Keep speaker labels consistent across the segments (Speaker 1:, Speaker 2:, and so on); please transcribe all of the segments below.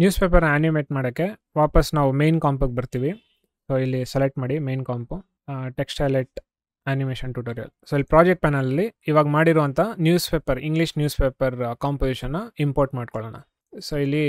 Speaker 1: News paper animate ಮಾಡೋಕ್ಕೆ ವಾಪಸ್ ನಾವು ಮೇನ್ ಕಾಂಪಿಗೆ ಬರ್ತೀವಿ. ಸೊ ಇಲ್ಲಿ ಸೆಲೆಕ್ಟ್ ಮಾಡಿ main comp, text highlight animation tutorial. So ಇಲ್ಲಿ ಪ್ರಾಜೆಕ್ಟ್ ಪ್ಯಾನಲಲ್ಲಿ ಇವಾಗ ಮಾಡಿರುವಂಥ news paper, English news paper ಕಾಂಪೋಸಿಷನ್ನ ಇಂಪೋರ್ಟ್ ಮಾಡ್ಕೊಳ್ಳೋಣ. ಸೊ ಇಲ್ಲಿ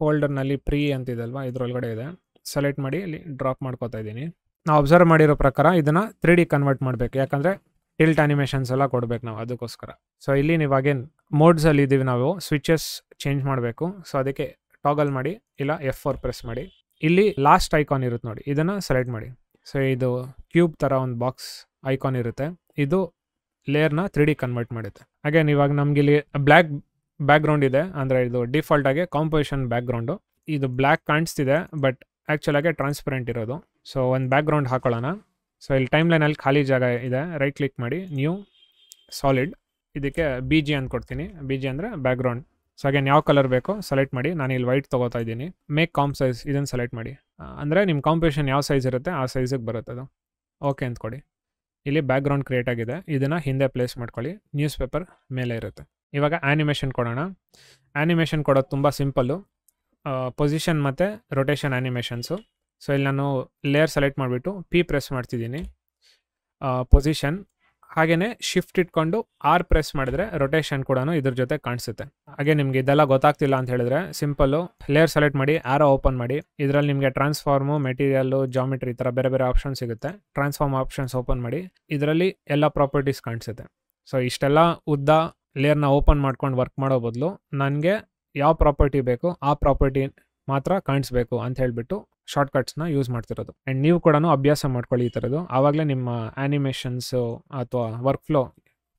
Speaker 1: ಫೋಲ್ಡರ್ನಲ್ಲಿ ಪ್ರೀ ಅಂತಿದಲ್ವಾ, ಇದರೊಳಗಡೆ ಇದೆ. ಸೆಲೆಕ್ಟ್ ಮಾಡಿ ಇಲ್ಲಿ ಡ್ರಾಪ್ ಮಾಡ್ಕೋತಾ ಇದ್ದೀನಿ. ನಾವು ಅಬ್ಸರ್ವ್ ಮಾಡಿರೋ ಪ್ರಕಾರ ಇದನ್ನು 3D ಕನ್ವರ್ಟ್ ಮಾಡಬೇಕು, ಯಾಕಂದರೆ ಟಿಲ್ಟ್ ಆ್ಯನಿಮೇಷನ್ಸ್ ಎಲ್ಲ ಕೊಡ್ಬೇಕು ನಾವು, ಅದಕ್ಕೋಸ್ಕರ. ಸೊ ಇಲ್ಲಿ ನೀವು ಅಗೇನ್ ಮೋಡ್ಸಲ್ಲಿ ಇದ್ದೀವಿ, ನಾವು ಸ್ವಿಚಸ್ ಚೇಂಜ್ ಮಾಡಬೇಕು. ಸೊ ಅದಕ್ಕೆ ಟಾಗಲ್ ಮಾಡಿ, ಇಲ್ಲ F4 ಪ್ರೆಸ್ ಮಾಡಿ. ಇಲ್ಲಿ ಲಾಸ್ಟ್ ಐಕಾನ್ ಇರುತ್ತೆ ನೋಡಿ, ಇದನ್ನು ಸೆಲೆಕ್ಟ್ ಮಾಡಿ. ಸೊ ಇದು ಕ್ಯೂಬ್ ಥರ ಒಂದು ಬಾಕ್ಸ್ ಐಕಾನ್ ಇರುತ್ತೆ, ಇದು ಲೇಯರ್ನ 3D ಕನ್ವರ್ಟ್ ಮಾಡುತ್ತೆ. ಅಗೇನ್ ಇವಾಗ ನಮ್ಗೆ ಇಲ್ಲಿ ಬ್ಲ್ಯಾಕ್ ಬ್ಯಾಕ್ಗ್ರೌಂಡ್ ಇದೆ, ಅಂದರೆ ಇದು ಡಿಫಾಲ್ಟ್ ಆಗಿ ಕಾಂಪೋಸಿಷನ್ ಬ್ಯಾಕ್ಗ್ರೌಂಡು. ಇದು ಬ್ಲ್ಯಾಕ್ ಕಾಣಿಸ್ತಿದೆ, ಬಟ್ ಆ್ಯಕ್ಚುಲಾಗೆ ಟ್ರಾನ್ಸ್ಪರೆಂಟ್ ಇರೋದು. ಸೊ ಒಂದು ಬ್ಯಾಕ್ಗ್ರೌಂಡ್ ಹಾಕೊಳ್ಳೋಣ. ಸೊ ಇಲ್ಲಿ ಟೈಮ್ ಲೈನಲ್ಲಿ ಖಾಲಿ ಜಾಗ ಇದೆ, ರೈಟ್ ಕ್ಲಿಕ್ ಮಾಡಿ, ನ್ಯೂ ಸಾಲಿಡ್, ಇದಕ್ಕೆ BG ಅಂತ ಕೊಡ್ತೀನಿ. BG ಅಂದರೆ ಬ್ಯಾಕ್ಗ್ರೌಂಡ್. ಸೊ ಅಗೇನ್ ಯಾವ ಕಲರ್ ಬೇಕೋ ಸೆಲೆಕ್ಟ್ ಮಾಡಿ, ನಾನು ಇಲ್ಲಿ ವೈಟ್ ತೊಗೋತಾ ಇದ್ದೀನಿ. ಮೇಕ್ ಕಾಂಪ್ ಸೈಜ್, ಇದನ್ನು ಸೆಲೆಕ್ಟ್ ಮಾಡಿ. ಅಂದರೆ ನಿಮ್ಮ ಕಾಂಪೋಸಿಷನ್ ಯಾವ ಸೈಜ್ ಇರುತ್ತೆ ಆ ಸೈಜಿಗೆ ಬರುತ್ತೆ ಅದು. ಓಕೆ ಅಂತ ಕೊಡಿ. ಇಲ್ಲಿ ಬ್ಯಾಕ್ಗ್ರೌಂಡ್ ಕ್ರಿಯೇಟ್ ಆಗಿದೆ, ಇದನ್ನು ಹಿಂದೆ ಪ್ಲೇಸ್ ಮಾಡ್ಕೊಳ್ಳಿ. ನ್ಯೂಸ್ ಪೇಪರ್ ಮೇಲೆ ಇರುತ್ತೆ. ಇವಾಗ ಆ್ಯನಿಮೇಷನ್ ಕೊಡೋಣ. ಆ್ಯನಿಮೇಷನ್ ಕೊಡೋದು ತುಂಬ ಸಿಂಪಲ್ಲು, ಪೊಸಿಷನ್ ಮತ್ತು ರೊಟೇಷನ್ ಆ್ಯನಿಮೇಷನ್ಸು. ಸೊ ಇಲ್ಲಿ ನಾನು ಲೇಯರ್ ಸೆಲೆಕ್ಟ್ ಮಾಡಿಬಿಟ್ಟು P ಪ್ರೆಸ್ ಮಾಡ್ತಿದ್ದೀನಿ, ಪೊಸಿಷನ್. ಹಾಗೆಯೇ ಶಿಫ್ಟ್ ಇಟ್ಕೊಂಡು R ಪ್ರೆಸ್ ಮಾಡಿದ್ರೆ ರೊಟೇಷನ್ ಕೂಡ ಇದ್ರ ಜೊತೆ ಕಾಣಿಸುತ್ತೆ. ಹಾಗೆ ನಿಮಗೆ ಇದೆಲ್ಲ ಗೊತ್ತಾಗ್ತಿಲ್ಲ ಅಂತ ಹೇಳಿದ್ರೆ ಸಿಂಪಲ್ಲು ಲೇಯರ್ ಸೆಲೆಕ್ಟ್ ಮಾಡಿ, ಆರೋ ಓಪನ್ ಮಾಡಿ. ಇದರಲ್ಲಿ ನಿಮಗೆ ಟ್ರಾನ್ಸ್ಫಾರ್ಮು, ಮೆಟೀರಿಯಲ್ಲು, ಜಾಮಿಟ್ರಿ ಈ ಥರ ಬೇರೆ ಬೇರೆ ಆಪ್ಷನ್ ಸಿಗುತ್ತೆ. ಟ್ರಾನ್ಸ್ಫಾರ್ಮ್ ಆಪ್ಷನ್ಸ್ ಓಪನ್ ಮಾಡಿ, ಇದರಲ್ಲಿ ಎಲ್ಲ ಪ್ರಾಪರ್ಟೀಸ್ ಕಾಣಿಸುತ್ತೆ. ಸೊ ಇಷ್ಟೆಲ್ಲ ಉದ್ದ ಲೇಯರ್ನ ಓಪನ್ ಮಾಡ್ಕೊಂಡು ವರ್ಕ್ ಮಾಡೋ ಬದಲು ನನಗೆ ಯಾವ ಪ್ರಾಪರ್ಟಿ ಬೇಕು ಆ ಪ್ರಾಪರ್ಟಿ ಮಾತ್ರ ಕಾಣಿಸ್ಬೇಕು ಅಂತ ಹೇಳಿಬಿಟ್ಟು ಶಾರ್ಟ್ಕಟ್ಸ್ನ ಯೂಸ್ ಮಾಡ್ತಿರೋದು. ಆ್ಯಂಡ್ ನೀವು ಕೂಡ ಅಭ್ಯಾಸ ಮಾಡ್ಕೊಳ್ಳಿ ಈ ಥರದ್ದು, ಆವಾಗಲೇ ನಿಮ್ಮ ಆ್ಯನಿಮೇಷನ್ಸು ಅಥವಾ ವರ್ಕ್ ಫ್ಲೋ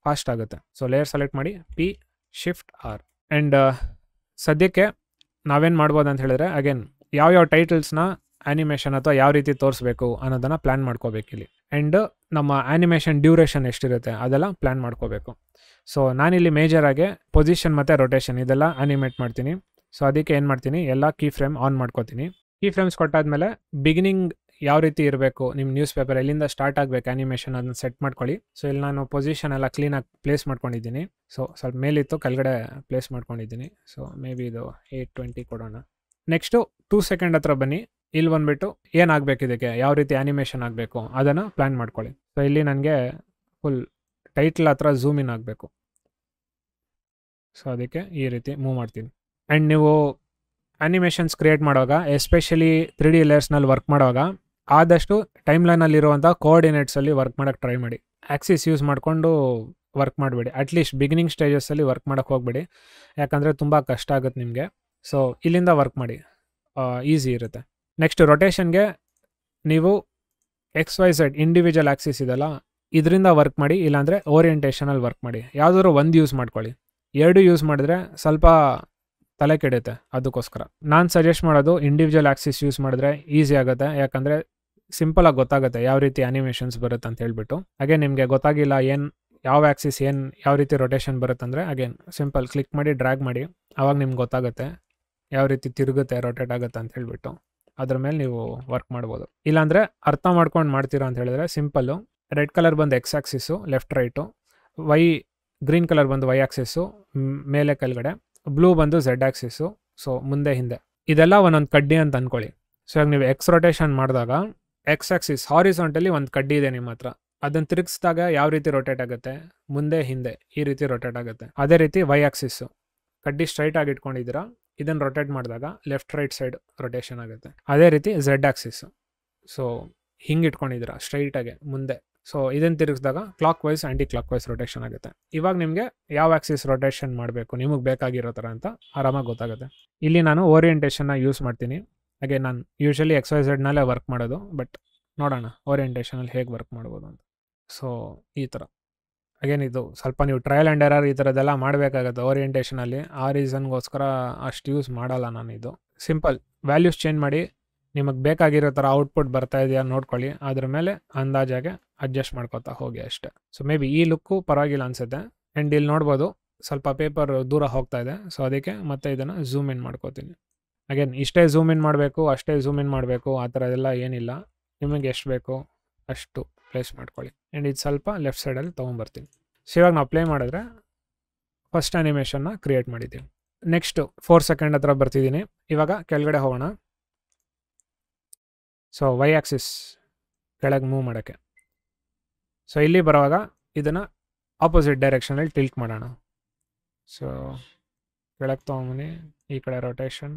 Speaker 1: ಫಾಸ್ಟ್ ಆಗುತ್ತೆ. ಸೊ ಲೇಯರ್ ಸೆಲೆಕ್ಟ್ ಮಾಡಿ, P ಶಿಫ್ಟ್ R. ಆ್ಯಂಡ್ ಸದ್ಯಕ್ಕೆ ನಾವೇನು ಮಾಡ್ಬೋದು ಅಂತ ಹೇಳಿದ್ರೆ, ಅಗೇನ್ ಯಾವ್ಯಾವ ಟೈಟಲ್ಸ್ನ ಆ್ಯನಿಮೇಷನ್ ಅಥವಾ ಯಾವ ರೀತಿ ತೋರಿಸ್ಬೇಕು ಅನ್ನೋದನ್ನು ಪ್ಲ್ಯಾನ್ ಮಾಡ್ಕೋಬೇಕಿಲ್ಲಿ. ಆ್ಯಂಡ್ ನಮ್ಮ ಆ್ಯನಿಮೇಷನ್ ಡ್ಯೂರೇಷನ್ ಎಷ್ಟಿರುತ್ತೆ ಅದೆಲ್ಲ ಪ್ಲ್ಯಾನ್ ಮಾಡ್ಕೋಬೇಕು. ಸೊ ನಾನಿಲ್ಲಿ ಮೇಜರಾಗಿ ಪೊಸಿಷನ್ ಮತ್ತು ರೊಟೇಷನ್ ಇದೆಲ್ಲ ಆ್ಯನಿಮೇಟ್ ಮಾಡ್ತೀನಿ. ಸೊ ಅದಕ್ಕೆ ಏನು ಮಾಡ್ತೀನಿ, ಎಲ್ಲ ಕೀ ಫ್ರೇಮ್ ಆನ್ ಮಾಡ್ಕೋತೀನಿ. ಕೀ ಫ್ರೇಮ್ಸ್ ಕೊಟ್ಟಾದ್ಮೇಲೆ ಬಿಗಿನಿಂಗ್ ಯಾವ ರೀತಿ ಇರಬೇಕು ನಿಮ್ಮ ನ್ಯೂಸ್ ಪೇಪರ್, ಎಲ್ಲಿಂದ ಸ್ಟಾರ್ಟ್ ಆಗಬೇಕು ಆ್ಯನಿಮೇಷನ್, ಅದನ್ನ ಸೆಟ್ ಮಾಡ್ಕೊಳ್ಳಿ. ಸೊ ಇಲ್ಲಿ ನಾನು ಪೊಸಿಷನ್ ಎಲ್ಲ ಕ್ಲೀನಾಗಿ ಪ್ಲೇಸ್ ಮಾಡ್ಕೊಂಡಿದ್ದೀನಿ. ಸೊ ಸ್ವಲ್ಪ ಮೇಲಿತ್ತು, ಕೆಳಗಡೆ ಪ್ಲೇಸ್ ಮಾಡ್ಕೊಂಡಿದ್ದೀನಿ. ಸೊ ಮೇ ಬಿ ಇದು 820 ಕೊಡೋಣ. ನೆಕ್ಸ್ಟು 2 ಸೆಕೆಂಡ್ ಹತ್ರ ಬನ್ನಿ. ಇಲ್ಲಿ ಬಂದುಬಿಟ್ಟು ಏನಾಗಬೇಕು, ಇದಕ್ಕೆ ಯಾವ ರೀತಿ ಆ್ಯನಿಮೇಷನ್ ಆಗಬೇಕು ಅದನ್ನು ಪ್ಲ್ಯಾನ್ ಮಾಡ್ಕೊಳ್ಳಿ. ಸೊ ಇಲ್ಲಿ ನನಗೆ ಫುಲ್ ಟೈಟ್ಲ್ ಹತ್ರ ಝೂಮ್ ಇನ್ ಆಗಬೇಕು. ಸೊ ಅದಕ್ಕೆ ಈ ರೀತಿ ಮೂವ್ ಮಾಡ್ತೀನಿ. ಆ್ಯಂಡ್ ನೀವು ಆ್ಯನಿಮೇಷನ್ಸ್ ಕ್ರಿಯೇಟ್ ಮಾಡುವಾಗ, ಎಸ್ಪೆಷಲಿ 3D ಲೇಯರ್ಸ್ನಲ್ಲಿ ವರ್ಕ್ ಮಾಡುವಾಗ, ಆದಷ್ಟು ಟೈಮ್ ಲೈನಲ್ಲಿರುವಂಥ ಕೋಆರ್ಡಿನೇಟ್ಸಲ್ಲಿ ವರ್ಕ್ ಮಾಡೋಕ್ಕೆ ಟ್ರೈ ಮಾಡಿ. ಆ್ಯಕ್ಸಿಸ್ ಯೂಸ್ ಮಾಡಿಕೊಂಡು ವರ್ಕ್ ಮಾಡಬೇಡಿ. ಅಟ್ಲೀಸ್ಟ್ ಬಿಗಿನಿಂಗ್ ಸ್ಟೇಜಸ್ಸಲ್ಲಿ ವರ್ಕ್ ಮಾಡೋಕ್ಕೆ ಹೋಗಬೇಡಿ, ಯಾಕಂದರೆ ತುಂಬ ಕಷ್ಟ ಆಗುತ್ತೆ ನಿಮಗೆ. ಸೊ ಇಲ್ಲಿಂದ ವರ್ಕ್ ಮಾಡಿ, ಈಸಿ ಇರುತ್ತೆ. ನೆಕ್ಸ್ಟ್ ರೊಟೇಷನ್ಗೆ ನೀವು XYZ ಇಂಡಿವಿಜುವಲ್ ಆ್ಯಕ್ಸಿಸ್ ಇದೆಲ್ಲ, ಇದರಿಂದ ವರ್ಕ್ ಮಾಡಿ, ಇಲ್ಲಾಂದರೆ ಓರಿಯೆಂಟೇಷನಲ್ಲಿ ವರ್ಕ್ ಮಾಡಿ. ಯಾವುದಾದ್ರು ಒಂದು ಯೂಸ್ ಮಾಡ್ಕೊಳ್ಳಿ. 2 ಯೂಸ್ ಮಾಡಿದ್ರೆ ಸ್ವಲ್ಪ ತಲೆ ಕೆಡುತ್ತೆ, ಅದಕ್ಕೋಸ್ಕರ ನಾನು ಸಜೆಸ್ಟ್ ಮಾಡೋದು ಇಂಡಿವಿಜುವಲ್ ಆ್ಯಕ್ಸಿಸ್ ಯೂಸ್ ಮಾಡಿದ್ರೆ ಈಸಿ ಆಗುತ್ತೆ. ಯಾಕಂದರೆ ಸಿಂಪಲಾಗಿ ಗೊತ್ತಾಗುತ್ತೆ ಯಾವ ರೀತಿ ಆ್ಯನಿಮೇಷನ್ಸ್ ಬರುತ್ತೆ ಅಂತ ಹೇಳ್ಬಿಟ್ಟು. ಹಾಗೆ ನಿಮಗೆ ಗೊತ್ತಾಗಿಲ್ಲ ಯಾವ ಆ್ಯಕ್ಸಿಸ್ ಯಾವ ರೀತಿ ರೊಟೇಷನ್ ಬರುತ್ತೆ ಅಂದರೆ, ಅಗೇನ್ ಸಿಂಪಲ್ ಕ್ಲಿಕ್ ಮಾಡಿ ಡ್ರ್ಯಾಗ್ ಮಾಡಿ, ಆವಾಗ ನಿಮ್ಗೆ ಗೊತ್ತಾಗುತ್ತೆ ಯಾವ ರೀತಿ ತಿರುಗುತ್ತೆ, ರೊಟೇಟ್ ಆಗುತ್ತೆ ಅಂತ ಹೇಳ್ಬಿಟ್ಟು. ಅದ್ರ ಮೇಲೆ ನೀವು ವರ್ಕ್ ಮಾಡ್ಬೋದು. ಇಲ್ಲಾಂದರೆ ಅರ್ಥ ಮಾಡ್ಕೊಂಡು ಮಾಡ್ತೀರಾ ಅಂತ ಹೇಳಿದ್ರೆ ಸಿಂಪಲ್ಲು, ರೆಡ್ ಕಲರ್ ಬಂದು X axis left right, green colour ಬಂದು Y ಆ್ಯಕ್ಸಿಸ್ಸು ಮೇಲೆ ಕೆಳಗಡೆ, ಬ್ಲೂ ಬಂದು Z ಆ್ಯಕ್ಸಿಸ್ಸು, ಸೊ ಮುಂದೆ ಹಿಂದೆ. ಇದೆಲ್ಲ ಒಂದೊಂದು ಕಡ್ಡಿ ಅಂತ ಅಂದ್ಕೊಳ್ಳಿ. ಸೊ ಇವಾಗ ನೀವು X ರೊಟೇಷನ್ ಮಾಡಿದಾಗ X ಆ್ಯಕ್ಸಿಸ್ ಹಾರಿಸಾಂಟಲಿ ಒಂದು ಕಡ್ಡಿ ಇದೆ ನಿಮ್ಮ ಹತ್ರ, ಅದನ್ನು ತಿರುಗಿಸಿದಾಗ ಯಾವ ರೀತಿ ರೊಟೇಟ್ ಆಗುತ್ತೆ, ಮುಂದೆ ಹಿಂದೆ ಈ ರೀತಿ ರೊಟೇಟ್ ಆಗುತ್ತೆ. ಅದೇ ರೀತಿ Y ಆ್ಯಕ್ಸಿಸ್ಸು ಕಡ್ಡಿ ಸ್ಟ್ರೈಟ್ ಆಗಿ ಇಟ್ಕೊಂಡಿದ್ದೀರಾ, ಇದನ್ನು ರೊಟೇಟ್ ಮಾಡಿದಾಗ ಲೆಫ್ಟ್ ರೈಟ್ ಸೈಡ್ ರೊಟೇಷನ್ ಆಗುತ್ತೆ. ಅದೇ ರೀತಿ Z ಆ್ಯಕ್ಸಿಸ್ಸು, ಸೊ ಹಿಂಗೆ ಇಟ್ಕೊಂಡಿದ್ದೀರಾ ಸ್ಟ್ರೈಟಾಗೆ ಮುಂದೆ, ಸೊ ಇದನ್ನು ತಿರುಗಿಸಿದಾಗ clockwise anticlockwise rotation ಆಗುತ್ತೆ. ಇವಾಗ ನಿಮಗೆ ಯಾವ ಆ್ಯಕ್ಸಿಸ್ ರೊಟೇಷನ್ ಮಾಡಬೇಕು ನಿಮಗೆ ಬೇಕಾಗಿರೋ ಥರ ಅಂತ ಆರಾಮಾಗಿ ಗೊತ್ತಾಗುತ್ತೆ. ಇಲ್ಲಿ ನಾನು ಓರಿಯೆಂಟೇಷನ್ನ ಯೂಸ್ ಮಾಡ್ತೀನಿ. ಹಾಗೆ ನಾನು ಯೂಶ್ವಲಿ XYZನಲ್ಲೇ ವರ್ಕ್ ಮಾಡೋದು, ಬಟ್ ನೋಡೋಣ ಓರಿಯೆಂಟೇಷನಲ್ಲಿ ಹೇಗೆ ವರ್ಕ್ ಮಾಡ್ಬೋದು ಅಂತ. ಸೊ ಈ ಥರ ಅಗೇನ್ ಇದು ಸ್ವಲ್ಪ ನೀವು ಟ್ರಯಲ್ ಆ್ಯಂಡ್ ಎರರ್ ಈ ಥರದ್ದೆಲ್ಲ ಮಾಡಬೇಕಾಗತ್ತೆ ಓರಿಯೆಂಟೇಷನಲ್ಲಿ. ಆ ರೀಸನ್ಗೋಸ್ಕರ ಅಷ್ಟು ಯೂಸ್ ಮಾಡಲ್ಲ ನಾನು. ಇದು ಸಿಂಪಲ್ ವ್ಯಾಲ್ಯೂಸ್ ಚೇಂಜ್ ಮಾಡಿ, ನಿಮಗೆ ಬೇಕಾಗಿರೋ ಥರ ಔಟ್ಪುಟ್ ಬರ್ತಾ ಇದೆಯಾ ನೋಡ್ಕೊಳ್ಳಿ, ಅದ್ರ ಮೇಲೆ ಅಂದಾಜಾಗೆ ಅಡ್ಜಸ್ಟ್ ಮಾಡ್ಕೊತಾ ಹೋಗಿ ಅಷ್ಟೇ. ಸೊ ಮೇ ಬಿ ಈ ಲುಕ್ಕು ಪರವಾಗಿಲ್ಲ ಅನಿಸುತ್ತೆ. ಆ್ಯಂಡ್ ಇಲ್ಲಿ ನೋಡ್ಬೋದು ಸ್ವಲ್ಪ ಪೇಪರ್ ದೂರ ಹೋಗ್ತಾ ಇದೆ, ಸೊ ಅದಕ್ಕೆ ಮತ್ತೆ ಇದನ್ನು ಝೂಮ್ ಇನ್ ಮಾಡ್ಕೋತೀನಿ. ಅಗೇನ್ ಇಷ್ಟೇ ಝೂಮ್ ಇನ್ ಮಾಡಬೇಕು, ಅಷ್ಟೇ ಝೂಮ್ ಇನ್ ಮಾಡಬೇಕು ಆ ಥರ ಎಲ್ಲ ಏನಿಲ್ಲ, ನಿಮಗೆ ಎಷ್ಟು ಬೇಕು ಅಷ್ಟು ಪ್ಲೇಸ್ ಮಾಡ್ಕೊಳ್ಳಿ. ಆ್ಯಂಡ್ ಇದು ಸ್ವಲ್ಪ ಲೆಫ್ಟ್ ಸೈಡಲ್ಲಿ ತೊಗೊಂಬರ್ತೀನಿ. ಸೊ ಇವಾಗ ನಾವು ಪ್ಲೇ ಮಾಡಿದ್ರೆ ಫಸ್ಟ್ ಆ್ಯನಿಮೇಷನ್ನ ಕ್ರಿಯೇಟ್ ಮಾಡಿದ್ದೀವಿ. ನೆಕ್ಸ್ಟ್ 4 ಸೆಕೆಂಡ್ ಹತ್ರ ಬರ್ತಿದ್ದೀನಿ. ಇವಾಗ ಕೆಳಗಡೆ ಹೋಗೋಣ. ಸೊ ವೈ ಆಕ್ಸಿಸ್ ಕೆಳಗೆ ಮೂವ್ ಮಾಡೋಕ್ಕೆ. ಸೊ ಇಲ್ಲಿ ಬರುವಾಗ ಇದನ್ನು ಆಪೋಸಿಟ್ ಡೈರೆಕ್ಷನಲ್ಲಿ ಟಿಲ್ಟ್ ಮಾಡೋಣ. ಸೊ ಕೆಳಗೆ ತೊಗೊಂಬನ್ನಿ, ಈ ಕಡೆ ರೊಟೇಷನ್,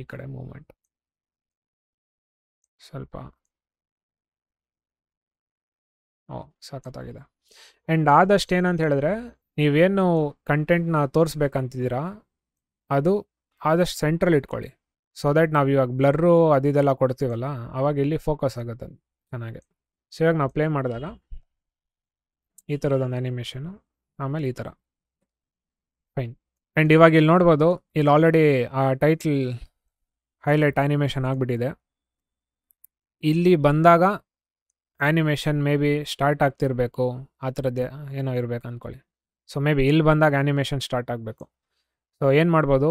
Speaker 1: ಈ ಕಡೆ ಮೂವ್ಮೆಂಟ್ ಸ್ವಲ್ಪ. ಸಖತ್ತಾಗಿದೆ. ಆ್ಯಂಡ್ ಆದಷ್ಟು ಏನಂತ ಹೇಳಿದ್ರೆ, ನೀವೇನು ಕಂಟೆಂಟ್ನ ತೋರಿಸ್ಬೇಕಂತಿದ್ದೀರಾ ಅದು ಆದಷ್ಟು ಸೆಂಟ್ರಲ್ಲಿ ಇಟ್ಕೊಳ್ಳಿ. ಸೊ ದ್ಯಾಟ್ ನಾವು ಇವಾಗ ಬ್ಲರ್ರು ಅದಿದೆಲ್ಲ ಕೊಡ್ತೀವಲ್ಲ, ಅವಾಗ ಇಲ್ಲಿ ಫೋಕಸ್ ಆಗುತ್ತೆ ಅದು ಚೆನ್ನಾಗಿ. ಸೊ ಇವಾಗ ನಾವು ಪ್ಲೇ ಮಾಡಿದಾಗ ಈ ಥರದೊಂದು ಆ್ಯನಿಮೇಷನು, ಆಮೇಲೆ ಈ ಥರ ಫೈನ್. ಆ್ಯಂಡ್ ಇವಾಗ ಇಲ್ಲಿ ನೋಡ್ಬೋದು, ಇಲ್ಲಿ ಆಲ್ರೆಡಿ ಆ ಟೈಟ್ಲ್ ಹೈಲೈಟ್ ಆ್ಯನಿಮೇಷನ್ ಆಗಿಬಿಟ್ಟಿದೆ. ಇಲ್ಲಿ ಬಂದಾಗ ಆ್ಯನಿಮೇಷನ್ ಮೇ ಬಿ ಸ್ಟಾರ್ಟ್ ಆಗ್ತಿರಬೇಕು, ಆ ಥರದ್ದೇ ಏನೋ ಇರಬೇಕು ಅಂದ್ಕೊಳ್ಳಿ. ಸೊ ಮೇ ಬಿ ಇಲ್ಲಿ ಬಂದಾಗ ಆ್ಯನಿಮೇಷನ್ ಸ್ಟಾರ್ಟ್ ಆಗಬೇಕು. ಸೊ ಏನು ಮಾಡ್ಬೋದು,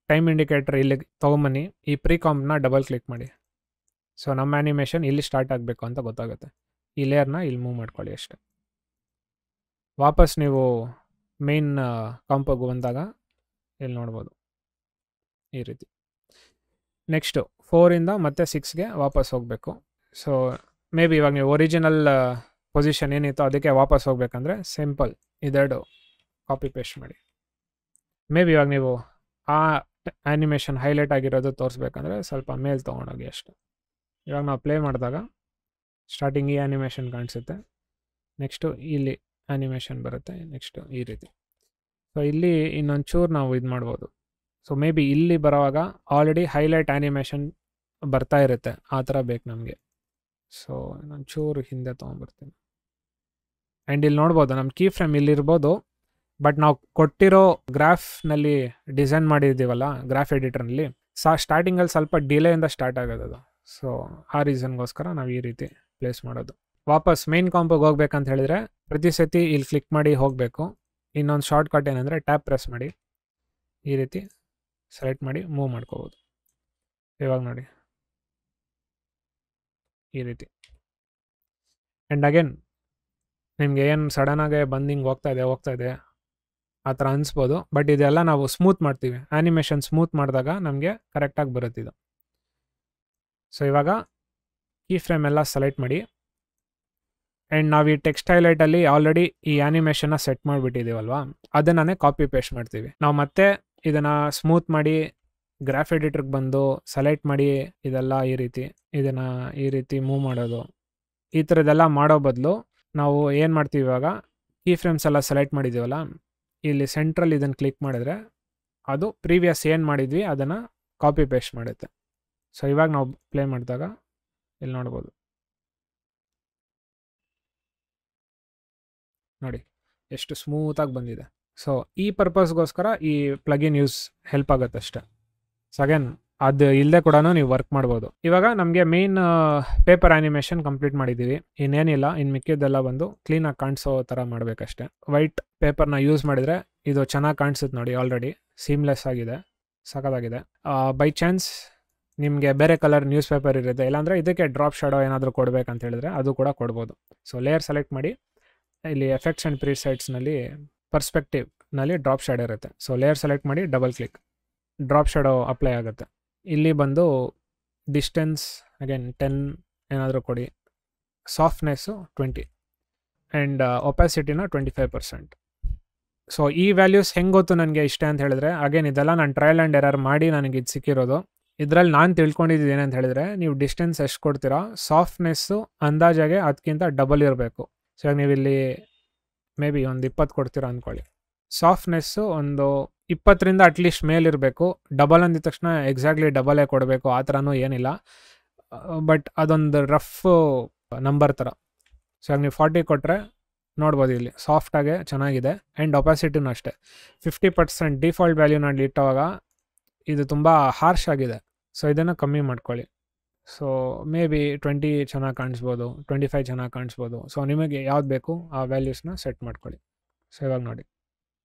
Speaker 1: ಟೈಮ್ ಇಂಡಿಕೇಟರ್ ಇಲ್ಲಿ ತೊಗೊಂಬನ್ನಿ, ಈ ಪ್ರೀಕಾಂಪ್ನ ಡಬಲ್ ಕ್ಲಿಕ್ ಮಾಡಿ. ಸೊ ನಮ್ಮ ಆ್ಯನಿಮೇಷನ್ ಇಲ್ಲಿ ಸ್ಟಾರ್ಟ್ ಆಗಬೇಕು ಅಂತ ಗೊತ್ತಾಗುತ್ತೆ. ಈ ಲೇಯರ್ನ ಇಲ್ಲಿ ಮೂವ್ ಮಾಡ್ಕೊಳ್ಳಿ ಅಷ್ಟೆ. ವಾಪಸ್ ನೀವು ಮೇನ್ ಕಾಂಪಿಗೆ ಬಂದಾಗ ಇಲ್ಲಿ ನೋಡ್ಬೋದು ಈ ರೀತಿ. ನೆಕ್ಸ್ಟು 4ಇಂದ ಮತ್ತೆ 6ಗೆ ವಾಪಸ್ ಹೋಗಬೇಕು. ಸೊ ಮೇ ಬಿ ಇವಾಗ ನೀವು ಒರಿಜಿನಲ್ ಪೊಸಿಷನ್ ಏನಿತ್ತು ಅದಕ್ಕೆ ವಾಪಸ್ ಹೋಗ್ಬೇಕಂದ್ರೆ ಸಿಂಪಲ್ ಇದೆರಡು ಕಾಪಿ ಪೇಸ್ಟ್ ಮಾಡಿ. ಮೇ ಬಿ ಇವಾಗ ನೀವು ಆ ಆ್ಯನಿಮೇಷನ್ ಹೈಲೈಟ್ ಆಗಿರೋದು ತೋರಿಸ್ಬೇಕಂದ್ರೆ ಸ್ವಲ್ಪ ಮೇಲ್ ತೊಗೊಂಡೋಗಿ ಅಷ್ಟೆ. ಇವಾಗ ನಾವು ಪ್ಲೇ ಮಾಡಿದಾಗ ಸ್ಟಾರ್ಟಿಂಗ್ ಈ ಆ್ಯನಿಮೇಷನ್ ಕಾಣಿಸುತ್ತೆ, ನೆಕ್ಸ್ಟು ಇಲ್ಲಿ ಆ್ಯನಿಮೇಷನ್ ಬರುತ್ತೆ, ನೆಕ್ಸ್ಟು ಈ ರೀತಿ. ಸೊ ಇಲ್ಲಿ ಇನ್ನೊಂಚೂರು ನಾವು ಇದು ಮಾಡ್ಬೋದು. ಸೊ ಮೇ ಬಿ ಇಲ್ಲಿ ಬರೋವಾಗ ಆಲ್ರೆಡಿ ಹೈಲೈಟ್ ಆ್ಯನಿಮೇಷನ್ ಬರ್ತಾ ಇರುತ್ತೆ, ಆ ಥರ ಬೇಕು ನಮಗೆ. ಸೊ ಇನ್ನೊಂಚೂರು ಹಿಂದೆ ತೊಗೊಂಬರ್ತೀನಿ. ಆ್ಯಂಡ್ ಇಲ್ಲಿ ನೋಡ್ಬೋದು ನಮ್ಮ ಕೀ ಫ್ರೇಮ್ ಇಲ್ಲಿರ್ಬೋದು, ಬಟ್ ನಾವು ಕೊಟ್ಟಿರೋ ಗ್ರಾಫ್ನಲ್ಲಿ ಡಿಸೈನ್ ಮಾಡಿದ್ದೀವಲ್ಲ ಗ್ರಾಫ್ ಎಡಿಟರ್ನಲ್ಲಿ, ಸ್ಟಾರ್ಟಿಂಗಲ್ಲಿ ಸ್ವಲ್ಪ ಡಿಲೇಯಿಂದ ಸ್ಟಾರ್ಟ್ ಆಗೋದು. ಸೊ ಆ ರೀಸನ್ಗೋಸ್ಕರ ನಾವು ಈ ರೀತಿ ಪ್ಲೇಸ್ ಮಾಡೋದು. ವಾಪಸ್ ಮೇನ್ ಕಾಂಪಿಗೆ ಹೋಗ್ಬೇಕಂತ ಹೇಳಿದರೆ ಪ್ರತಿ ಸತಿ ಇಲ್ಲಿ ಕ್ಲಿಕ್ ಮಾಡಿ ಹೋಗಬೇಕು. ಇನ್ನೊಂದು ಶಾರ್ಟ್ ಕಟ್ ಏನಂದರೆ ಟ್ಯಾಪ್ ಪ್ರೆಸ್ ಮಾಡಿ ಈ ರೀತಿ ಸೆಲೆಕ್ಟ್ ಮಾಡಿ ಮೂವ್ ಮಾಡ್ಕೋಬೋದು. ಇವಾಗ ನೋಡಿ ಈ ರೀತಿ. ಆ್ಯಂಡ್ ಅಗೇನ್ ನಿಮಗೆ ಏನು ಸಡನ್ನಾಗೆ ಬಂದು ಹಿಂಗೆ ಹೋಗ್ತಾ ಇದೆ ಆ ಥರ ಅನಿಸ್ಬೋದು, ಬಟ್ ಇದೆಲ್ಲ ನಾವು ಸ್ಮೂತ್ ಮಾಡ್ತೀವಿ. ಆ್ಯನಿಮೇಷನ್ ಸ್ಮೂತ್ ಮಾಡಿದಾಗ ನಮಗೆ ಕರೆಕ್ಟಾಗಿ ಬರುತ್ತೆ ಇದು. ಸೊ ಇವಾಗ ಕೀ ಫ್ರೇಮ್ ಎಲ್ಲ ಸೆಲೆಕ್ಟ್ ಮಾಡಿ. ಆ್ಯಂಡ್ ನಾವು ಈ ಟೆಕ್ಸ್ಟ್ ಹೈಲೈಟಲ್ಲಿ ಆಲ್ರೆಡಿ ಈ ಆ್ಯನಿಮೇಷನ್ನ ಸೆಟ್ ಮಾಡಿಬಿಟ್ಟಿದ್ದೀವಲ್ವಾ, ಅದನ್ನೇ ಕಾಪಿ ಪೇಸ್ಟ್ ಮಾಡ್ತೀವಿ. ನಾವು ಮತ್ತೆ ಇದನ್ನು ಸ್ಮೂತ್ ಮಾಡಿ ಗ್ರಾಫ್ ಎಡಿಟರ್ಗೆ ಬಂದು ಸೆಲೆಕ್ಟ್ ಮಾಡಿ ಇದೆಲ್ಲ ಇದನ್ನು ಈ ರೀತಿ ಮೂವ್ ಮಾಡೋದು, ಈ ಥರದ್ದೆಲ್ಲ ಮಾಡೋ ಬದಲು ನಾವು ಏನು ಮಾಡ್ತೀವಿ, ಇವಾಗ ಕೀ ಫ್ರೇಮ್ಸ್ ಎಲ್ಲ ಸೆಲೆಕ್ಟ್ ಮಾಡಿದ್ದೀವಲ್ಲ, ಇಲ್ಲಿ ಸೆಂಟ್ರಲ್ಲಿ ಇದನ್ನು ಕ್ಲಿಕ್ ಮಾಡಿದ್ರೆ ಅದು ಪ್ರೀವಿಯಸ್ ಏನು ಮಾಡಿದ್ವಿ ಅದನ್ನು ಕಾಪಿ ಪೇಸ್ಟ್ ಮಾಡುತ್ತೆ. ಸೊ ಇವಾಗ ನಾವು ಪ್ಲೇ ಮಾಡಿದಾಗ ಇಲ್ಲಿ ನೋಡ್ಬೋದು ನೋಡಿ ಎಷ್ಟು ಸ್ಮೂತಾಗಿ ಬಂದಿದೆ. ಸೊ ಈ ಪರ್ಪಸ್ಗೋಸ್ಕರ ಈ ಪ್ಲಗಿನ್ ಯೂಸ್ ಹೆಲ್ಪ್ ಆಗುತ್ತೆ ಅಷ್ಟೆ. ಸೊ ಅಗೇನ್ ಅದು ಇಲ್ಲದೆ ಕೂಡ ನೀವು ವರ್ಕ್ ಮಾಡ್ಬೋದು. ಇವಾಗ ನಮಗೆ ಮೇನ್ ಪೇಪರ್ ಆ್ಯನಿಮೇಷನ್ ಕಂಪ್ಲೀಟ್ ಮಾಡಿದ್ದೀವಿ. ಇನ್ನೇನಿಲ್ಲ, ಇನ್ನು ಮಿಕ್ಕಿದ್ದೆಲ್ಲ ಬಂದು ಕ್ಲೀನಾಗಿ ಕಾಣಿಸೋ ಥರ ಮಾಡಬೇಕಷ್ಟೆ. ವೈಟ್ ಪೇಪರ್ನ ಯೂಸ್ ಮಾಡಿದರೆ ಇದು ಚೆನ್ನಾಗಿ ಕಾಣಿಸುತ್ತೆ ನೋಡಿ, ಆಲ್ರೆಡಿ ಸೀಮ್ಲೆಸ್ ಆಗಿದೆ, ಸಖತ್ತಾಗಿದೆ. ಬೈ ಚಾನ್ಸ್ ನಿಮಗೆ ಬೇರೆ ಕಲರ್ ನ್ಯೂಸ್ ಪೇಪರ್ ಇರುತ್ತೆ, ಇಲ್ಲಾಂದರೆ ಇದಕ್ಕೆ ಡ್ರಾಪ್ ಶಾಡೋ ಏನಾದರೂ ಕೊಡಬೇಕಂತ ಹೇಳಿದ್ರೆ ಅದು ಕೂಡ ಕೊಡ್ಬೋದು. ಸೊ ಲೇಯರ್ ಸೆಲೆಕ್ಟ್ ಮಾಡಿ, ಇಲ್ಲಿ ಎಫೆಕ್ಟ್ಸ್ ಆ್ಯಂಡ್ ಪ್ರಿಸೆಟ್ಸ್ನಲ್ಲಿ ಪರ್ಸ್ಪೆಕ್ಟಿವ್ನಲ್ಲಿ ಡ್ರಾಪ್ ಶಾಡೋ ಇರುತ್ತೆ. ಸೊ ಲೇಯರ್ ಸೆಲೆಕ್ಟ್ ಮಾಡಿ double click, drop shadow apply ಆಗುತ್ತೆ. ಇಲ್ಲಿ ಬಂದು ಡಿಸ್ಟೆನ್ಸ್ ಅಗೇನ್ 10 ಏನಾದರೂ ಕೊಡಿ, ಸಾಫ್ಟ್ನೆಸ್ಸು 20 ಆ್ಯಂಡ್ ಒಪಾಸಿಟಿನ 25%. ಸೊ ಈ ವ್ಯಾಲ್ಯೂಸ್ ಹೆಂಗೆ ಗೊತ್ತು ನನಗೆ ಇಷ್ಟ ಅಂತ ಹೇಳಿದ್ರೆ, ಅಗೇನ್ ಇದೆಲ್ಲ ನಾನು ಟ್ರಯಲ್ ಆ್ಯಂಡ್ ಎರರ್ ಮಾಡಿ ನನಗೆ ಇದು ಸಿಕ್ಕಿರೋದು. ಇದರಲ್ಲಿ ನಾನು ತಿಳ್ಕೊಂಡಿದ್ದು ಏನಂತ ಹೇಳಿದ್ರೆ, ನೀವು ಡಿಸ್ಟೆನ್ಸ್ ಎಷ್ಟು ಕೊಡ್ತೀರಾ, ಸಾಫ್ಟ್ನೆಸ್ಸು ಅಂದಾಜಾಗೆ ಅದಕ್ಕಿಂತ ಡಬಲ್ ಇರಬೇಕು. ಸೊ ಇವಾಗ ನೀವು ಇಲ್ಲಿ ಮೇ ಬಿ ಒಂದು 20 ಕೊಡ್ತೀರಾ ಅಂದ್ಕೊಳ್ಳಿ, ಸಾಫ್ಟ್ನೆಸ್ಸು ಒಂದು 20ರಿಂದ ಅಟ್ಲೀಸ್ಟ್ ಮೇಲಿರಬೇಕು. ಡಬಲ್ ಅಂದಿದ ತಕ್ಷಣ ಎಕ್ಸಾಕ್ಟ್ಲಿ ಡಬಲೇ ಕೊಡಬೇಕು ಆ ಥರನೂ ಏನಿಲ್ಲ, ಬಟ್ ಅದೊಂದು ರಫ್ ನಂಬರ್ ಥರ. ಸೊ ಇವಾಗ ನೀವು 40 ಕೊಟ್ಟರೆ ನೋಡ್ಬೋದು ಇಲ್ಲಿ ಸಾಫ್ಟಾಗೆ ಚೆನ್ನಾಗಿದೆ. ಆ್ಯಂಡ್ ಒಪಾಸಿಟಿನೂ ಅಷ್ಟೇ 50% ಡಿಫಾಲ್ಟ್ ವ್ಯಾಲ್ಯೂನಲ್ಲಿ ಇಟ್ಟವಾಗ ಇದು ತುಂಬ ಹಾರ್ಶ್ ಆಗಿದೆ. ಸೊ ಇದನ್ನು ಕಮ್ಮಿ ಮಾಡ್ಕೊಳ್ಳಿ. ಸೊ ಮೇ ಬಿ 20 ಚೆನ್ನಾಗಿ ಕಾಣಿಸ್ಬೋದು, 25 ಚೆನ್ನಾಗಿ ಕಾಣಿಸ್ಬೋದು. ಸೊ ನಿಮಗೆ ಯಾವ್ದು ಬೇಕು ಆ ವ್ಯಾಲ್ಯೂಸ್ನ ಸೆಟ್ ಮಾಡ್ಕೊಳ್ಳಿ. ಸೊ ಇವಾಗ ನೋಡಿ,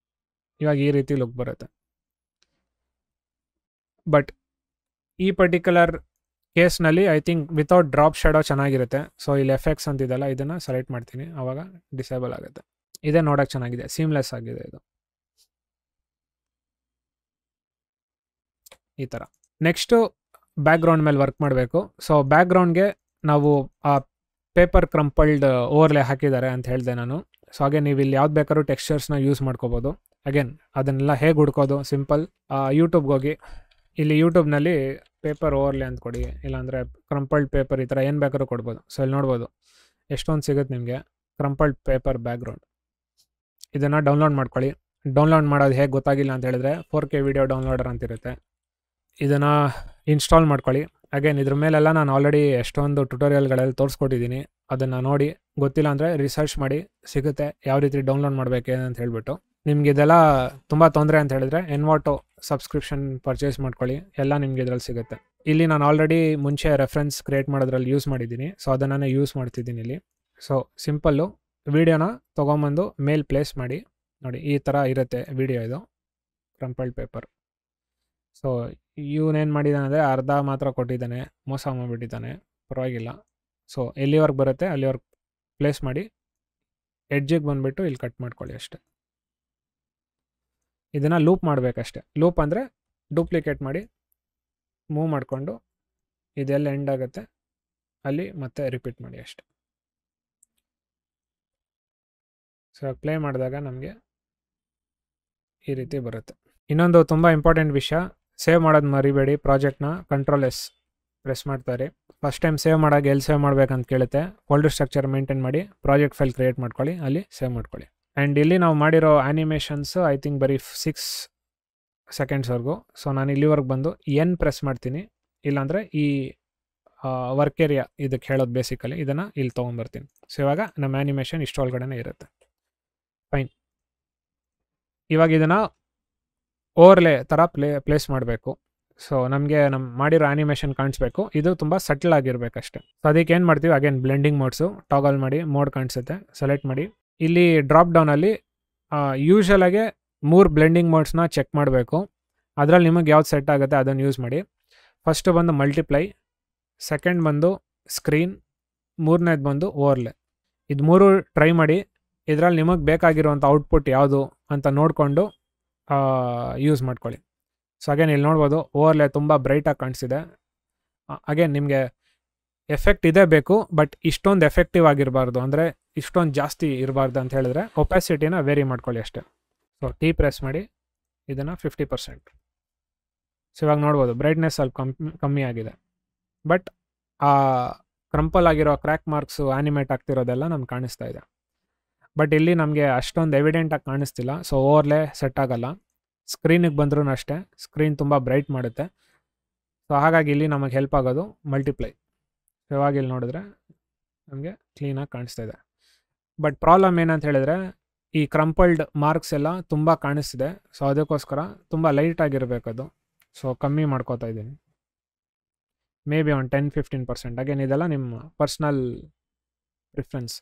Speaker 1: ಇವಾಗ ಈ ರೀತಿ ಲುಕ್ ಬರುತ್ತೆ. ಬಟ್ ಈ ಪರ್ಟಿಕ್ಯುಲರ್ ಕೇಸ್ನಲ್ಲಿ I think without drop shadow ಚೆನ್ನಾಗಿರುತ್ತೆ. ಸೊ ಇಲ್ಲಿ ಎಫೆಕ್ಟ್ಸ್ ಅಂತಿದೆಲ್ಲ ಇದನ್ನು ಸೆಲೆಕ್ಟ್ ಮಾಡ್ತೀನಿ, ಆವಾಗ ಡಿಸೇಬಲ್ ಆಗುತ್ತೆ. ಇದೇ ನೋಡೋಕ್ಕೆ ಚೆನ್ನಾಗಿದೆ, ಸೀಮ್ಲೆಸ್ ಆಗಿದೆ ಇದು. ಈ ಥರ. ನೆಕ್ಸ್ಟು ಬ್ಯಾಕ್ಗ್ರೌಂಡ್ ಮೇಲೆ ವರ್ಕ್ ಮಾಡಬೇಕು. ಸೊ ಬ್ಯಾಕ್ಗ್ರೌಂಡ್ಗೆ ನಾವು ಆ ಪೇಪರ್ ಕ್ರಂಪಲ್ಡ್ ಓವರ್ಲೇ ಹಾಕಿದ್ದಾರೆ ಅಂತ ಹೇಳಿದೆ ನಾನು. ಸೊ ಹಾಗೆ ನೀವು ಇಲ್ಲಿ ಯಾವ್ದು ಬೇಕಾದ್ರೂ ಟೆಕ್ಸ್ಚರ್ಸ್ನ ಯೂಸ್ ಮಾಡ್ಕೋಬೋದು. ಅಗೇನ್ ಅದನ್ನೆಲ್ಲ ಹೇಗೆ ಹುಡ್ಕೋದು, ಸಿಂಪಲ್. ಯೂಟ್ಯೂಬ್ಗೆ ಹೋಗಿ ಇಲ್ಲಿ ಯೂಟ್ಯೂಬ್ನಲ್ಲಿ ಪೇಪರ್ ಓವರ್ಲೇ ಅಂತ ಕೊಡಿ, ಇಲ್ಲಾಂದರೆ ಕ್ರಂಪಲ್ಡ್ ಪೇಪರ್, ಈ ಥರ ಏನು ಬೇಕಾದ್ರೂ ಕೊಡ್ಬೋದು. ಸೊ ಇಲ್ಲಿ ನೋಡ್ಬೋದು ಎಷ್ಟೊಂದು ಸಿಗುತ್ತೆ ನಿಮಗೆ ಕ್ರಂಪಲ್ಡ್ ಪೇಪರ್ ಬ್ಯಾಕ್ಗ್ರೌಂಡ್. ಇದನ್ನು ಡೌನ್ಲೋಡ್ ಮಾಡ್ಕೊಳ್ಳಿ. ಡೌನ್ಲೋಡ್ ಮಾಡೋದು ಹೇಗೆ ಗೊತ್ತಾಗಿಲ್ಲ ಅಂತ ಹೇಳಿದ್ರೆ 4K ವಿಡಿಯೋ ಡೌನ್ಲೋಡರ್ ಅಂತಿರುತ್ತೆ, ಇದನ್ನು ಇನ್ಸ್ಟಾಲ್ ಮಾಡ್ಕೊಳ್ಳಿ. ಅಗೇನ್ ಇದ್ರ ಮೇಲೆಲ್ಲ ನಾನು ಆಲ್ರೆಡಿ ಎಷ್ಟೊಂದು ಟ್ಯುಟೋರಿಯಲ್ಗಳಲ್ಲಿ ತೋರಿಸ್ಕೊಟ್ಟಿದ್ದೀನಿ, ಅದನ್ನು ನೋಡಿ. ಗೊತ್ತಿಲ್ಲ ಅಂದರೆ ರಿಸರ್ಚ್ ಮಾಡಿ, ಸಿಗುತ್ತೆ ಯಾವ ರೀತಿ ಡೌನ್ಲೋಡ್ ಮಾಡಬೇಕೇನು ಅಂತ ಹೇಳ್ಬಿಟ್ಟು. ನಿಮ್ಗೆ ಇದೆಲ್ಲ ತುಂಬ ತೊಂದರೆ ಅಂತ ಹೇಳಿದ್ರೆ ಎನ್ವಾಟೋ ಸಬ್ಸ್ಕ್ರಿಪ್ಷನ್ ಪರ್ಚೇಸ್ ಮಾಡ್ಕೊಳ್ಳಿ, ಎಲ್ಲ ನಿಮ್ಗೆ ಇದರಲ್ಲಿ ಸಿಗುತ್ತೆ. ಇಲ್ಲಿ ನಾನು ಆಲ್ರೆಡಿ ಮುಂಚೆ ರೆಫರೆನ್ಸ್ ಕ್ರಿಯೇಟ್ ಮಾಡೋದ್ರಲ್ಲಿ ಯೂಸ್ ಮಾಡಿದ್ದೀನಿ, ಸೊ ಅದನ್ನು ಯೂಸ್ ಮಾಡ್ತಿದ್ದೀನಿ ಇಲ್ಲಿ. ಸೊ ಸಿಂಪಲ್ಲು ವಿಡಿಯೋನ ತೊಗೊಂಬಂದು ಮೇಲ್ ಪ್ಲೇಸ್ ಮಾಡಿ ನೋಡಿ, ಈ ಥರ ಇರುತ್ತೆ ವಿಡಿಯೋ. ಇದು ಕ್ರಂಪಲ್ಡ್ ಪೇಪರ್. ಸೊ ಇವನೇನು ಮಾಡಿದ್ದಾನೆ ಅಂದರೆ ಅರ್ಧ ಮಾತ್ರ ಕೊಟ್ಟಿದ್ದಾನೆ, ಮೋಸ ಮಾಡಿಬಿಟ್ಟಿದ್ದಾನೆ, ಪರವಾಗಿಲ್ಲ. ಸೊ ಎಲ್ಲಿವರೆಗೆ ಬರುತ್ತೆ ಅಲ್ಲಿವರೆಗೆ ಪ್ಲೇಸ್ ಮಾಡಿ, ಎಡ್ಜಿಗೆ ಬಂದುಬಿಟ್ಟು ಇಲ್ಲಿ ಕಟ್ ಮಾಡ್ಕೊಳ್ಳಿ ಅಷ್ಟೆ. ಇದನ್ನು ಲೂಪ್ ಮಾಡಬೇಕಷ್ಟೆ. ಲೂಪ್ ಅಂದರೆ ಡೂಪ್ಲಿಕೇಟ್ ಮಾಡಿ ಮೂವ್ ಮಾಡಿಕೊಂಡು ಇದೆಲ್ಲ ಎಂಡ್ ಆಗುತ್ತೆ ಅಲ್ಲಿ ಮತ್ತೆ ರಿಪೀಟ್ ಮಾಡಿ ಅಷ್ಟೆ. ಸೊ ಪ್ಲೇ ಮಾಡಿದಾಗ ನಮಗೆ ಈ ರೀತಿ ಬರುತ್ತೆ. ಇನ್ನೊಂದು ತುಂಬ ಇಂಪಾರ್ಟೆಂಟ್ ವಿಷಯ, ಸೇವ್ ಮಾಡೋದು ಮರಿಬೇಡಿ. ಪ್ರಾಜೆಕ್ಟ್ನ Ctrl+S ಪ್ರೆಸ್ ಮಾಡ್ತಾರೆ. ಫಸ್ಟ್ ಟೈಮ್ ಸೇವ್ ಮಾಡೋಕೆ ಎಲ್ಲಿ ಸೇವ್ ಮಾಡ್ಬೇಕಂತ ಕೇಳುತ್ತೆ. ಫೋಲ್ಡರ್ ಸ್ಟ್ರಕ್ಚರ್ ಮೇಂಟೈನ್ ಮಾಡಿ, ಪ್ರಾಜೆಕ್ಟ್ ಫೈಲ್ ಕ್ರಿಯೇಟ್ ಮಾಡ್ಕೊಳ್ಳಿ, ಅಲ್ಲಿ ಸೇವ್ ಮಾಡ್ಕೊಳ್ಳಿ. ಆ್ಯಂಡ್ ಇಲ್ಲಿ ನಾವು ಮಾಡಿರೋ ಆ್ಯನಿಮೇಷನ್ಸು ಐ ಥಿಂಕ್ ಬರೀ 6 ಸೆಕೆಂಡ್ಸ್ವರೆಗೂ. ಸೊ ನಾನು ಇಲ್ಲಿವರೆಗೆ ಬಂದು ಎನ್ ಪ್ರೆಸ್ ಮಾಡ್ತೀನಿ, ಇಲ್ಲಾಂದರೆ ಈ ವರ್ಕ್ ಏರಿಯಾ ಇದಕ್ಕೆ ಹೇಳೋದು ಬೇಸಿಕಲಿ, ಇದನ್ನು ಇಲ್ಲಿ ತೊಗೊಂಬರ್ತೀನಿ. ಸೊ ಇವಾಗ ನಮ್ಮ ಆ್ಯನಿಮೇಷನ್ ಇಷ್ಟೊಳಗಡೆ ಇರುತ್ತೆ. ಫೈನ್. ಇವಾಗ ಇದನ್ನು ಓವರ್ಲೇ ಥರ ಪ್ಲೇಸ್ ಮಾಡಬೇಕು. ಸೊ ನಮಗೆ ನಮ್ಮ ಮಾಡಿರೋ ಆ್ಯನಿಮೇಷನ್ ಕಾಣಿಸ್ಬೇಕು. ಇದು ತುಂಬ ಸಟ್ಲ್ ಆಗಿರಬೇಕಷ್ಟೆ. ಸೊ ಅದಕ್ಕೆ ಏನು ಮಾಡ್ತೀವಿ, ಅಗೇನ್ ಬ್ಲೆಂಡಿಂಗ್ ಮೋಡ್ಸು ಟಾಗಲ್ ಮಾಡಿ, ಮೋಡ್ ಕಾಣಿಸುತ್ತೆ, ಸೆಲೆಕ್ಟ್ ಮಾಡಿ. ಇಲ್ಲಿ ಡ್ರಾಪ್ ಡೌನಲ್ಲಿ ಯೂಶಲಾಗೆ 3 ಬ್ಲೆಂಡಿಂಗ್ ಮೋಡ್ಸ್ನ ಚೆಕ್ ಮಾಡಬೇಕು. ಅದರಲ್ಲಿ ನಿಮಗೆ ಯಾವ್ದು ಸೆಟ್ ಆಗುತ್ತೆ ಅದನ್ನು ಯೂಸ್ ಮಾಡಿ. ಫಸ್ಟು ಬಂದು ಮಲ್ಟಿಪ್ಲೈ, ಸೆಕೆಂಡ್ ಬಂದು ಸ್ಕ್ರೀನ್, ಮೂರನೇದು ಬಂದು ಓವರ್ಲೆ. ಇದು 3 ಟ್ರೈ ಮಾಡಿ. ಇದರಲ್ಲಿ ನಿಮಗೆ ಬೇಕಾಗಿರುವಂಥ ಔಟ್ಪುಟ್ ಯಾವುದು ಅಂತ ನೋಡಿಕೊಂಡು ಯೂಸ್ ಮಾಡ್ಕೊಳ್ಳಿ. ಸೊ ಅಗೇನ್ ಇಲ್ಲಿ ನೋಡ್ಬೋದು ಓವರ್ಲೆ ತುಂಬ ಬ್ರೈಟಾಗಿ ಕಾಣಿಸಿದೆ. ಅಗೇನ್ ನಿಮಗೆ ಎಫೆಕ್ಟ್ ಇದೇ ಬೇಕು, ಬಟ್ ಇಷ್ಟೊಂದು ಎಫೆಕ್ಟಿವ್ ಆಗಿರಬಾರ್ದು, ಅಂದರೆ ಇಷ್ಟೊಂದು ಜಾಸ್ತಿ ಇರಬಾರ್ದು ಅಂತ ಹೇಳಿದ್ರೆ ಒಪಾಸಿಟಿನ ವೇರಿ ಮಾಡ್ಕೊಳ್ಳಿ ಅಷ್ಟೇ. ಸೊ ಟಿ ಪ್ರೆಸ್ ಮಾಡಿ ಇದನ್ನು 50%. ಸೊ ಇವಾಗ ನೋಡ್ಬೋದು ಬ್ರೈಟ್ನೆಸ್ ಸ್ವಲ್ಪ ಕಮ್ಮಿ ಆಗಿದೆ, ಬಟ್ ಆ ಕ್ರಂಪಲ್ ಆಗಿರೋ ಕ್ರ್ಯಾಕ್ ಮಾರ್ಕ್ಸು ಆ್ಯನಿಮೇಟ್ ಆಗ್ತಿರೋದೆಲ್ಲ ನಮ್ಗೆ ಕಾಣಿಸ್ತಾ ಇದೆ. ಬಟ್ ಇಲ್ಲಿ ನಮಗೆ ಅಷ್ಟೊಂದು ಎವಿಡೆಂಟಾಗಿ ಕಾಣಿಸ್ತಿಲ್ಲ, ಸೊ ಓವರ್ಲೇ ಸೆಟ್ ಆಗಲ್ಲ. ಸ್ಕ್ರೀನಿಗೆ ಬಂದ್ರೂ ಅಷ್ಟೇ, ಸ್ಕ್ರೀನ್ ತುಂಬ ಬ್ರೈಟ್ ಮಾಡುತ್ತೆ. ಸೊ ಹಾಗಾಗಿ ಇಲ್ಲಿ ನಮಗೆ ಹೆಲ್ಪ್ ಆಗೋದು ಮಲ್ಟಿಪ್ಲೈ. ಇವಾಗ ಇಲ್ಲಿ ನೋಡಿದ್ರೆ ನಮಗೆ ಕ್ಲೀನಾಗಿ ಕಾಣಿಸ್ತಾ ಇದೆ. ಬಟ್ ಪ್ರಾಬ್ಲಮ್ ಏನಂತ ಹೇಳಿದ್ರೆ ಈ ಕ್ರಂಪಲ್ಡ್ ಮಾರ್ಕ್ಸ್ ಎಲ್ಲ ತುಂಬ ಕಾಣಿಸ್ತಿದೆ. ಸೊ ಅದಕ್ಕೋಸ್ಕರ ತುಂಬ ಲೈಟಾಗಿರಬೇಕದು. ಸೊ ಕಮ್ಮಿ ಮಾಡ್ಕೋತಾ ಇದ್ದೀನಿ, ಮೇ ಬಿ ಒಂದು 10-15%. ಅಗೇನ್ ಇದೆಲ್ಲ ನಿಮ್ಮ ಪರ್ಸ್ನಲ್ ಪ್ರಿಫರೆನ್ಸ್.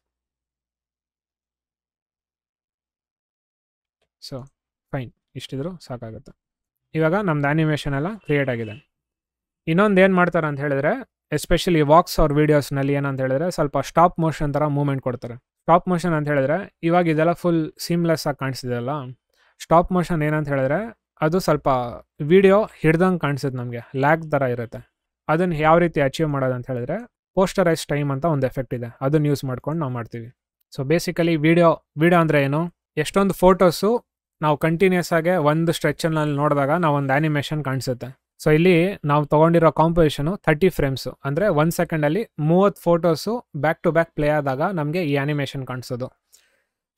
Speaker 1: ಸೊ ಫೈನ್, ಇಷ್ಟಿದ್ರು ಸಾಕಾಗುತ್ತೆ. ಇವಾಗ ನಮ್ದು ಆ್ಯನಿಮೇಷನ್ ಎಲ್ಲ ಕ್ರಿಯೇಟ್ ಆಗಿದೆ. ಇನ್ನೊಂದು ಏನು ಮಾಡ್ತಾರೆ ಅಂತ ಹೇಳಿದ್ರೆ, ಎಸ್ಪೆಷಲಿ ವಾಕ್ಸ್ ಅವ್ರ ವೀಡಿಯೋಸ್ನಲ್ಲಿ ಏನಂತ ಹೇಳಿದ್ರೆ ಸ್ವಲ್ಪ ಸ್ಟಾಪ್ ಮೋಷನ್ ಥರ ಮೂವ್ಮೆಂಟ್ ಕೊಡ್ತಾರೆ. ಸ್ಟಾಪ್ ಮೋಷನ್ ಅಂತ ಹೇಳಿದ್ರೆ ಇವಾಗ ಇದೆಲ್ಲ ಫುಲ್ ಸೀಮ್ಲೆಸ್ ಆಗಿ ಕಾಣಿಸ್ತಿದೆಯಲ್ಲ. ಸ್ಟಾಪ್ ಮೋಷನ್ ಏನಂತ ಹೇಳಿದ್ರೆ ಅದು ಸ್ವಲ್ಪ ವಿಡಿಯೋ ಹಿಡ್ದಂಗೆ ಕಾಣಿಸುತ್ತೆ, ನಮಗೆ ಲ್ಯಾಗ್ ಥರ ಇರುತ್ತೆ. ಅದನ್ನು ಯಾವ ರೀತಿ ಅಚೀವ್ ಮಾಡೋದು ಅಂತ ಹೇಳಿದ್ರೆ ಪೋಸ್ಟರೈಸ್ ಟೈಮ್ ಅಂತ ಒಂದು ಎಫೆಕ್ಟ್ ಇದೆ, ಅದನ್ನು ಯೂಸ್ ಮಾಡ್ಕೊಂಡು ನಾವು ಮಾಡ್ತೀವಿ. ಸೊ ಬೇಸಿಕಲಿ ವಿಡಿಯೋ ಅಂದರೆ ಏನು, ಎಷ್ಟೊಂದು ಫೋಟೋಸು ನಾವು ಕಂಟಿನ್ಯೂಸ್ ಆಗಿ ಒಂದು ಸ್ಟ್ರೆಚಲ್ಲಿ ನೋಡಿದಾಗ ನಾವು ಒಂದು ಆ್ಯನಿಮೇಷನ್ ಕಾಣಿಸುತ್ತೆ. ಸೊ ಇಲ್ಲಿ ನಾವು ತೊಗೊಂಡಿರೋ ಕಾಂಪೋಸಿಷನು 30 ಫ್ರೇಮ್ಸು, ಅಂದರೆ 1 ಸೆಕೆಂಡಲ್ಲಿ 30 photos back to back play ಆದಾಗ ನಮಗೆ ಈ ಆ್ಯನಿಮೇಷನ್ ಕಾಣಿಸೋದು.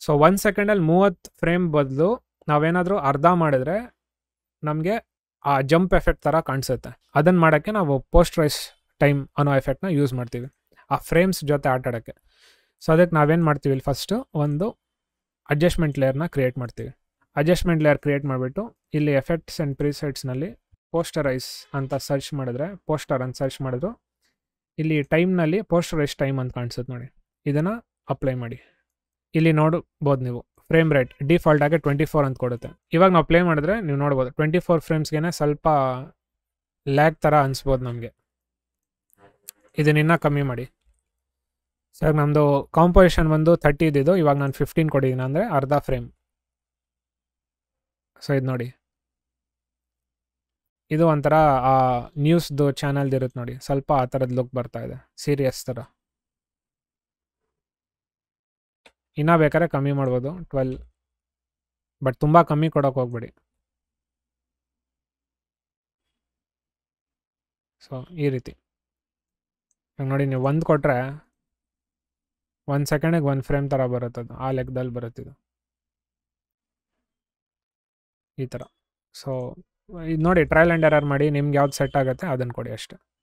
Speaker 1: ಸೊ 1 ಸೆಕೆಂಡಲ್ಲಿ 30 ಫ್ರೇಮ್ ಬದಲು ನಾವೇನಾದರೂ ಅರ್ಧ ಮಾಡಿದ್ರೆ ನಮಗೆ ಆ ಜಂಪ್ ಎಫೆಕ್ಟ್ ಥರ ಕಾಣಿಸುತ್ತೆ. ಅದನ್ನು ಮಾಡೋಕ್ಕೆ ನಾವು ಪೋಸ್ಟರೈಸ್ ಟೈಮ್ ಅನ್ನೋ ಎಫೆಕ್ಟ್ನ ಯೂಸ್ ಮಾಡ್ತೀವಿ ಆ ಫ್ರೇಮ್ಸ್ ಜೊತೆ ಆಟಾಡೋಕ್ಕೆ. ಸೊ ಅದಕ್ಕೆ ನಾವೇನು ಮಾಡ್ತೀವಿ, ಇಲ್ಲಿ ಫಸ್ಟು ಒಂದು ಅಡ್ಜಸ್ಟ್ಮೆಂಟ್ ಲೇಯರ್ನ ಕ್ರಿಯೇಟ್ ಮಾಡ್ತೀವಿ. ಅಡ್ಜಸ್ಟ್ಮೆಂಟ್ ಲೇಯರ್ ಕ್ರಿಯೇಟ್ ಮಾಡಿಬಿಟ್ಟು ಇಲ್ಲಿ ಎಫೆಕ್ಟ್ಸ್ ಆ್ಯಂಡ್ ಪ್ರಿಸೆಟ್ಸ್ನಲ್ಲಿ ಪೋಸ್ಟರೈಸ್ ಅಂತ ಸರ್ಚ್ ಮಾಡಿದ್ರೆ, ಪೋಸ್ಟರ್ ಅಂತ ಸರ್ಚ್ ಮಾಡಿದ್ರು ಇಲ್ಲಿ ಟೈಮ್ನಲ್ಲಿ ಪೋಸ್ಟರೈಸ್ ಟೈಮ್ ಅಂತ ಕಾಣಿಸುತ್ತೆ ನೋಡಿ, ಇದನ್ನು ಅಪ್ಲೈ ಮಾಡಿ. ಇಲ್ಲಿ ನೋಡ್ಬೋದು ನೀವು ಫ್ರೇಮ್ ರೇಟ್ ಡಿಫಾಲ್ಟ್ ಆಗಿ 24 ಅಂತ ಕೊಡುತ್ತೆ. ಇವಾಗ ನಾವು ಪ್ಲೇ ಮಾಡಿದ್ರೆ ನೀವು ನೋಡ್ಬೋದು 24 ಫ್ರೇಮ್ಸ್ಗೆ ಸ್ವಲ್ಪ ಲ್ಯಾಗ್ ಥರ ಅನಿಸ್ಬೋದು ನಮಗೆ. ಇದನ್ನ ಕಮ್ಮಿ ಮಾಡಿ. ಸರ್ ನಮ್ಮದು ಕಾಂಪೋಸಿಷನ್ ಬಂದು 30 ಇದ್ದಿದ್ದು, ಇವಾಗ ನಾನು 15 ಕೊಟ್ಟಿದ್ದೀನಿ, ಅಂದರೆ ಅರ್ಧ ಫ್ರೇಮ್. ಸೊ ಇದು ನೋಡಿ, ಇದು ಒಂಥರ ಆ ನ್ಯೂಸ್ದು ಚಾನಲ್ದು ಇರುತ್ತೆ ನೋಡಿ, ಸ್ವಲ್ಪ ಆ ಥರದ್ದು ಲುಕ್ ಬರ್ತಾ ಇದೆ, ಸೀರಿಯಸ್ ಥರ. ಇನ್ನೂ ಬೇಕಾದ್ರೆ ಕಮ್ಮಿ ಮಾಡ್ಬೋದು 12, ಬಟ್ ತುಂಬ ಕಮ್ಮಿ ಕೊಡೋಕೆ ಹೋಗ್ಬೇಡಿ. ಸೊ ಈ ರೀತಿ ಇವಾಗ ನೋಡಿ, ನೀವು 1 ಕೊಟ್ಟರೆ 1 ಸೆಕೆಂಡಿಗೆ 1 ಫ್ರೇಮ್ ಥರ ಬರುತ್ತದು, ಆ ಲೆಕ್ಕದಲ್ಲಿ ಬರುತ್ತಿದ್ದು ಈ ಥರ. ಸೊ ಇದು ನೋಡಿ, ಟ್ರಯಲ್ ಆ್ಯಂಡ್ ಎರರ್ ಮಾಡಿ ನಿಮ್ಗೆ ಯಾವ್ದು ಸೆಟ್ ಆಗುತ್ತೆ ಅದನ್ನು ಕೊಡಿ ಅಷ್ಟೇ.